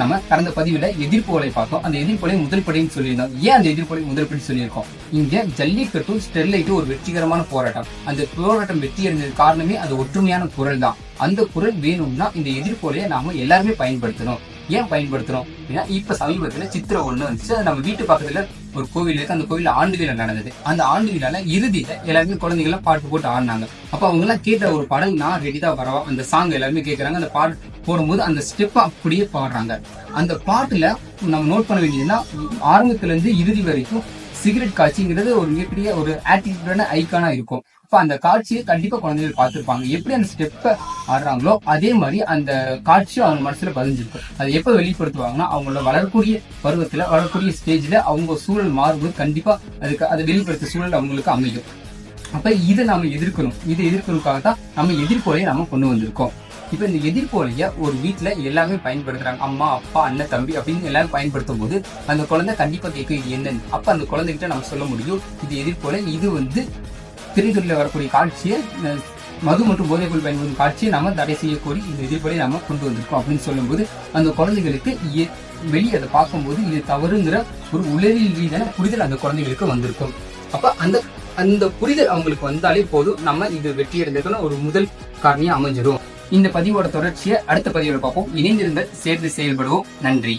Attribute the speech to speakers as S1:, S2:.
S1: நம்ம கடந்த பதிவுல எதிர்ப்புகளை பார்த்தோம். அந்த எதிர்ப்புகளை முதல் படின்னு சொல்லியிருந்தோம். ஏன் அந்த எதிர்ப்புகளை முதல் படி சொல்லியிருக்கோம்? இங்க ஜல்லிக்கட்டும் ஸ்டெர்லைட்டும் ஒரு வெற்றிகரமான போராட்டம். அந்த போராட்டம் வெற்றி அடைந்தது காரணமே அது ஒற்றுமையான குரல் தான். அந்த குரல் வேணும்னா இந்த எதிர்ப்புலையை நாம எல்லாருமே பயன்படுத்தணும். ஏன் பயன்படுத்துறோம் அப்படின்னா, இப்ப சமீபத்துல சித்திரை 1 வந்துச்சு. நம்ம வீட்டு பக்கத்துல ஒரு கோவில் இருக்கு. அந்த கோவில்ல ஆண்டு விழா நடந்தது. அந்த ஆண்டு விழால இறுதியில எல்லாருமே குழந்தைங்க எல்லாம் பாட்டு போட்டு ஆடினாங்க. அப்ப அவங்க எல்லாம் கேட்ட ஒரு பாடல் நான் ரெடிதான் வரவா, அந்த சாங் எல்லாருமே கேட்கறாங்க. அந்த பாட்டு போடும்போது அந்த ஸ்டெப் அப்படியே பாடுறாங்க. அந்த பாட்டுல நம்ம நோட் பண்ண வேண்டியதுன்னா, ஆரம்பத்துல இருந்து இறுதி வரைக்கும் சிகரெட் காட்சிங்கிறது ஒரு மிகப்பெரிய ஒரு ஆட்டிடியூடான ஐக்கானா இருக்கும். அப்ப அந்த காட்சியை கண்டிப்பா குழந்தைகள் பார்த்திருப்பாங்க. எப்படி அந்த ஸ்டெப்பை ஆடுறாங்களோ அதே மாதிரி அந்த காட்சியும் அவங்க மனசுல பதிஞ்சிருக்கும். அதை எப்ப வெளிப்படுத்துவாங்கன்னா, அவங்களோட வளரக்கூடிய பருவத்துல வளரக்கூடிய ஸ்டேஜ்ல அவங்க சூழல் மாறும்போது கண்டிப்பா அதுக்கு அதை வெளிப்படுத்த சூழல் அவங்களுக்கு அமையும். அப்ப இதை நாம எதிர்க்கணும். இதை எதிர்க்கிறதுக்காக தான் நம்ம எதிர்ப்போலையை நம்ம கொண்டு வந்திருக்கோம். இப்ப இந்த எதிர்ப்போலைய ஒரு வீட்டுல எல்லாமே பயன்படுத்துறாங்க. அம்மா, அப்பா, அண்ணன், தம்பி அப்படின்னு எல்லாரும் பயன்படுத்தும் போது அந்த குழந்தை கண்டிப்பா கேட்கும் என்னன்னு. அப்ப அந்த குழந்தைகிட்ட நம்ம சொல்ல முடியும், இது எதிர்ப்போலை, இது திரைத்துறையில வரக்கூடிய காட்சியை, மது மற்றும் போதைப்பொருள் பயன்படுத்தும் காட்சியை நாம தடை செய்யக்கூடிய இந்த எதிர்ப்போலை நாம கொண்டு வந்திருக்கோம் அப்படின்னு சொல்லும்போது அந்த குழந்தைகளுக்கு வெளியே அதை பார்க்கும்போது இது தவறுங்கிற ஒரு உளவியல் ரீதியான புரிதல் அந்த குழந்தைகளுக்கு வந்திருக்கும். அப்ப அந்த புரிதல் அவங்களுக்கு வந்தாலே போதும், நம்ம இது வெற்றி அடைந்ததுன்னு ஒரு முதல் காரணியா அமைஞ்சிடும். இந்த பதிவோட தொடர்ச்சியை அடுத்த பதிவோட பார்ப்போம். இணைந்திருங்கள், சேர்ந்து செயல்படுவோம். நன்றி.